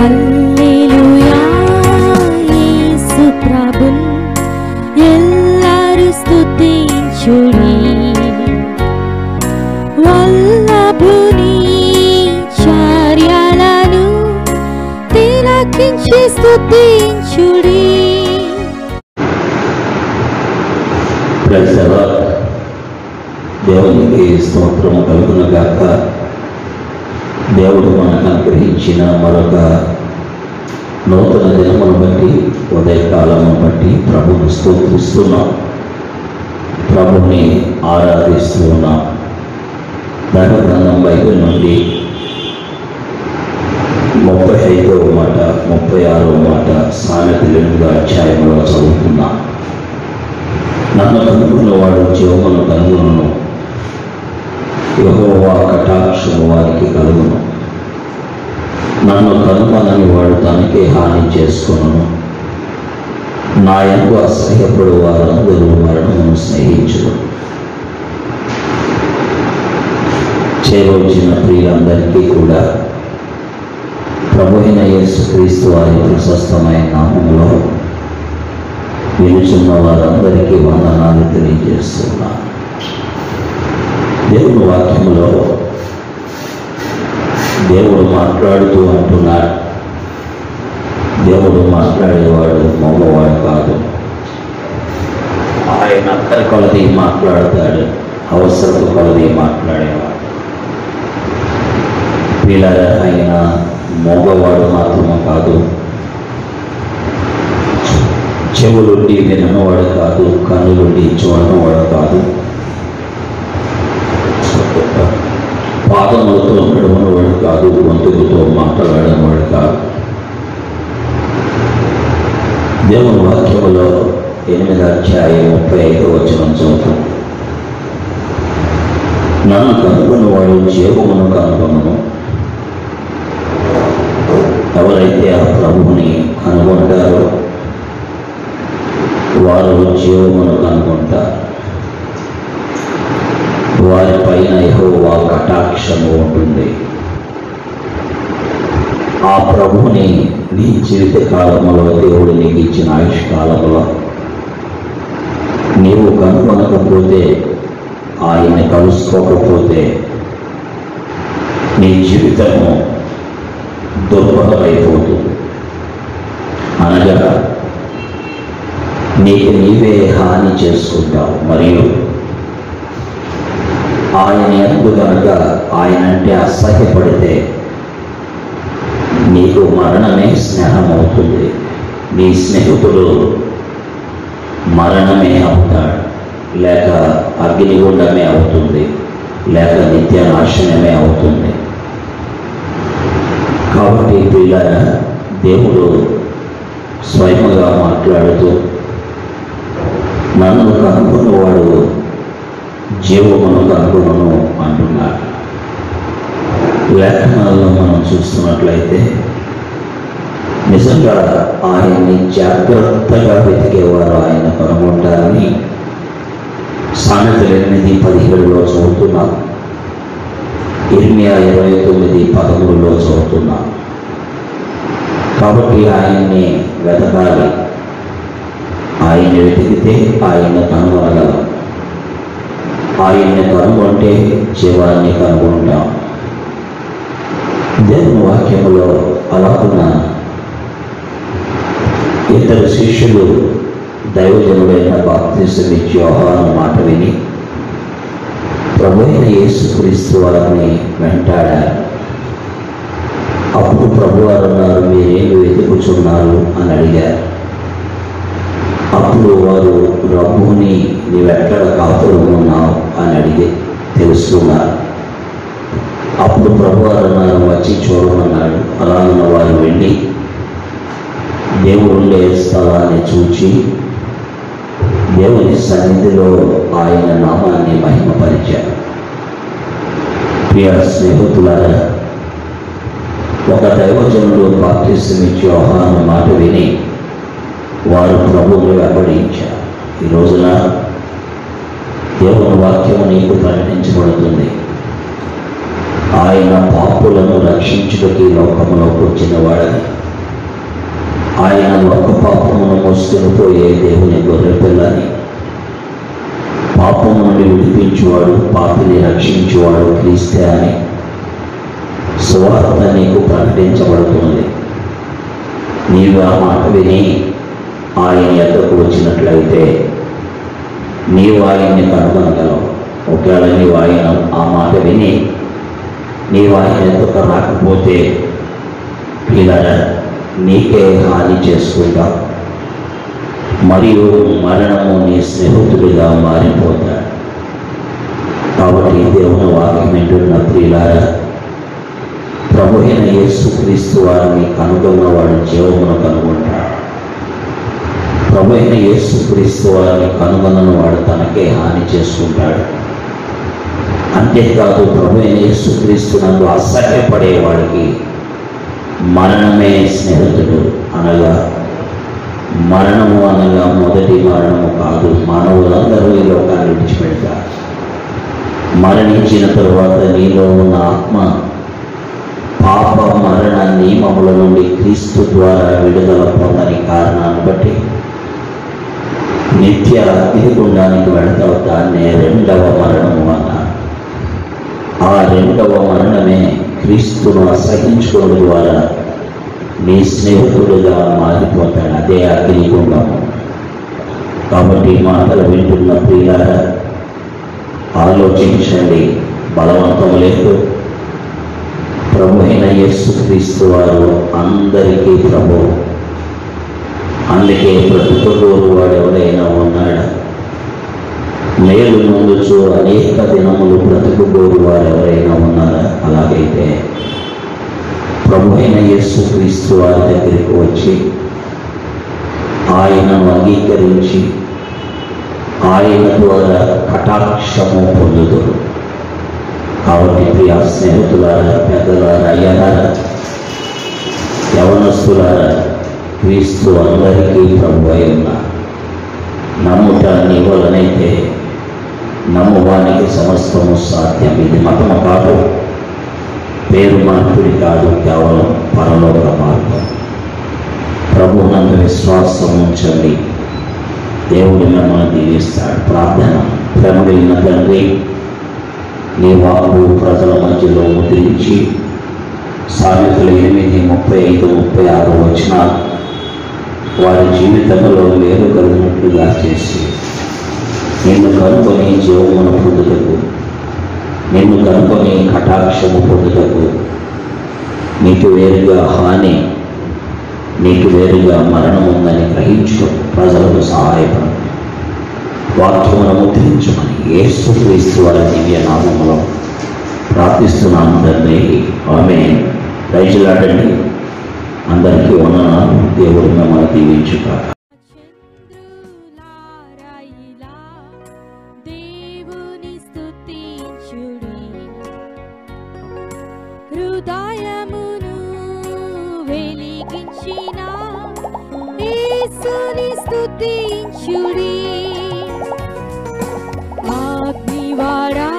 హల్లెలూయా యేసు ప్రభున్ ఎల్లరు స్తుతించుడి వల్లభుని చర్యలను తిలకించి స్తుతించుడి. దేవునికి స్తోత్రము కలుగును గాక. దేవుడు మనకు అనుగ్రహించిన మరొక నూతన దినమును బట్టి, ఉదయకాలమును బట్టి ప్రభువును స్తోత్రిస్తున్నాం, ప్రభువుని ఆరాధిస్తూ ఉన్నాం. దైవ గ్రంథం బైబిల్ నుండి 35వ మాట 36వ మాట సామెతలు 8వ అధ్యాయంలో చదువుతున్నాం. నన్ను కనుగొన్నవాడు జీవమును కనుగొనును, యెహోవా కటాక్షము వారికి కలుగును. నన్ను కనుగొనని వాడు తనకే హాని చేసుకొనును. నా యందు అసహ్యపడు వారందరూ మరణమును స్నేహించును. చేరవచ్చిన ప్రియులందరికీ కూడా ప్రభువైన యేసుక్రీస్తు వారి ప్రశస్తమైన నామములో వినుచున్న వారందరికీ వందనాలు తెలియజేస్తున్నాను. దేవుని వాక్యములో దేవుడు మాట్లాడుతూ అంటున్నాడు, దేవుడు మాట్లాడేవాడు మగవాడు కాదు. ఆయన అక్కడి కొలది మాట్లాడతాడు, అవసరత కొలది మాట్లాడేవాడు. పిల్లల ఆయన మగవాడు మాత్రమే కాదు, చెవులుండి వినవాడు కాదు, కన్నులుండి చూడనవాడు కాదు, పాదములతో నడవనవాడు కాదు, గొంతులతో మాట్లాడనవాడు కాదు. దేవుని వాక్యములో 8వ అధ్యాయం 35వ వచనం చదువుతాం. నన్ను కనుగొన్నవాడు జీవమును కనుగొనను. ఎవరైతే ఆ ప్రభువుని కనుగొంటారో వారు జీవమును కనుగొంటారు. వారిపైన యెహోవా కటాక్షము ఉంటుంది. ఆ ప్రభువుని నీ జీవిత కాలంలో, దేవుడు నీకు ఇచ్చిన ఆయుష్ కాలంలో నీవు కనుగొనకపోతే, ఆయన్ని కలుసుకోకపోతే నీ జీవితము దుర్భరమైపోతుంది. అనగా నీకు నీవే హాని చేసుకుంటావు. మరియు ఆయన యందు కనుక ఆయనంటే అసహ్యపడితే నీకు మరణమే స్నేహం అవుతుంది. నీ స్నేహితుడు మరణమే అవుతాడు, లేక అగ్నిగుండమే అవుతుంది, లేక నిత్య నాశనమే అవుతుంది. కాబట్టి పిల్లల దేవుడు స్వయముగా మాట్లాడుతూ నన్ను కనుగొన్నవాడు జీవమును కనుగొనను అంటున్నాడు. లేఖనాల్లో మనం చూస్తున్నట్లయితే నిజంగా ఆయన్ని జాగ్రత్తగా వెతికేవారు ఆయన కనుగొంటారని సామెతలు 8:17లో చదువుతున్నాం. ఇర్మియా 29:13లో చదువుతున్నాం. కాబట్టి ఆయన్ని వెతకాలి. ఆయన్ని వెతికితే ఆయన్ని కనుగొనగలం. ఆయన్ని కనుగొంటే జీవాన్ని కనుగొంటాం. దేవుని వాక్యములో అలాగున్న ఇద్దరు శిష్యులు దైవజనుడైన బాప్తిసం ఇచ్చి యోహాను మాట విని ప్రభువైన యేసుక్రీస్తు వారిని వెంటాడారు. అప్పుడు ప్రభువారు అన్నారు, మీరేమి వెతుకుచున్నారు అని అడిగారు. అప్పుడు వారు ప్రభువుని నీవెక్కడ కాపురం ఉన్నావు అని అడిగి తెలుసుకున్నారు. అప్పుడు ప్రభువారు అన్నారు, వచ్చి చూడమన్నాడు. అలాగన్న వారు వెళ్ళి దేవుడుండే స్థలాన్ని చూచి దేవుని సన్నిధిలో ఆయన నామాన్ని మహిమపరిచారు. ప్రియ స్నేహితులారా, ఒక దైవజనుడు బాప్తిసం ఇచ్చి యోహాను మాట విని వారు ప్రభువుని వెంబడించారు. ఈ రోజున దేవుని వాక్యము నీకు ప్రకటించబడుతుంది. ఆయన పాపులను రక్షించుటకి లోకములోకి వచ్చినవాడని, ఆయన ఒక్క పాపమును మోసుకొని పోయే దేవుని గొర్రెపిల్లని, పాపము నుండి విడిపించువాడు, పాపిని రక్షించువాడు క్రీస్తే అని సువార్త నీకు ప్రకటించబడుతుంది. నీవు ఆ మాట విని ఆయన యొద్దకు వచ్చినట్లయితే నీవు ఆయన్ని కనుగొనగలవు. ఒకవేళ నీవు ఆయన ఆ మాట విని నీవు ఆయన ఎందుకు రాకపోతే పిల్లరా నీకే హాని చేసుకుంటా, మరియు మరణము నీ స్నేహితుడిగా మారిపోతాడు. కాబట్టి దేవుని వాక్యం వింటున్న ప్రియులారా, ప్రభు అయిన యేసుక్రీస్తు వారిని కనుగొన్నవాడు జీవమును కనుగొంటాడు. ప్రభు అయిన యేసుక్రీస్తు వారిని కనుగొన్న వాడు తనకే హాని చేసుకుంటాడు. అంతేకాదు, ప్రభు అయిన యేసుక్రీస్తు నందు అసహ్యపడేవాడికి మరణమే స్నేహితుడు. అనగా మరణము అనగా మొదటి మరణము కాదు. మానవులందరూ ఈ లోకాన్ని విడిచిపెడతారు. మరణించిన తరువాత నీలో ఉన్న ఆత్మ పాప మరణ నియమముల నుండి క్రీస్తు ద్వారా విడుదల పొందని కారణాన్ని బట్టి నిత్య అగ్నిగుండానికి వెళతావు. దాన్నే రెండవ మరణము అన్నారు. ఆ రెండవ మరణమే క్రీస్తును అసహించుకోవడం ద్వారా నీ స్నేహితుడుగా మారిపోతాడు. అదే అగ్నిగుండము. కాబట్టి మాటలు వింటున్న ప్రియులారా, ఆలోచించండి. బలవంతం లేదు. ప్రభు అయిన యేసుక్రీస్తు వారు అందరికీ ప్రభు. అందుకే బ్రతుకుగోరు వాడు ఎవరైనా ఉన్నాడా? మేలు ముందుచు అనేక దినములు బ్రతుకుగోరు వారు ఎవరైనా ఉన్నారా? అలాగైతే ప్రభు అయిన యేసుక్రీస్తు వారి దగ్గరికి వచ్చి ఆయనను అంగీకరించి ఆయన ద్వారా కటాక్షము పొందుదురు. కాబట్టి ప్రియ స్నేహితులారా, పెద్దలారా, అయ్యలారా, యవనస్తులారా, క్రీస్తు అందరికీ ప్రభు అయి ఉన్నారు. నమ్ముట నీ వలనైతే నమ్మువానికి సమస్తము సాధ్యం. ఇది మతము కాదు, పేరు మార్పిడి కాదు, కేవలం పరలోక మార్గం. ప్రభు నందు విశ్వాసం ఉంచండి. దేవుడు మిమ్మల్ని దీవిస్తాడు. ప్రార్థన. ప్రేమ కలిగిన తండ్రి, నీ వాకు ప్రజల మధ్యలో ముద్రించి సామెతలు 8:35-36 వచనాలు వారి జీవితంలో మేలు కలిగినట్లుగా చేసి నిన్ను కనుకొని జీవమును పొందుటకు, నిన్ను కనుకొని కటాక్షము పొందుటకు, నీకు వేరుగా హాని, నీకు వేరుగా మరణం ఉందని గ్రహించు ప్రజలకు సహాయపడు. వాక్యమును ముద్రించమని యేసుక్రీస్తు వారి దివ్య నామములో ప్రార్థిస్తున్నాను తండ్రి. ఆమేన్. దయచేసి అందరికీ వందనాలు. దేవుడు మిమ్మల్ని దీవించుగాక. చంద్రులారాయిలా దేవుని స్తుతించుడి, హృదయమును వెలిగించిన యేసుని స్తుతించుడి. అగ్నివాడా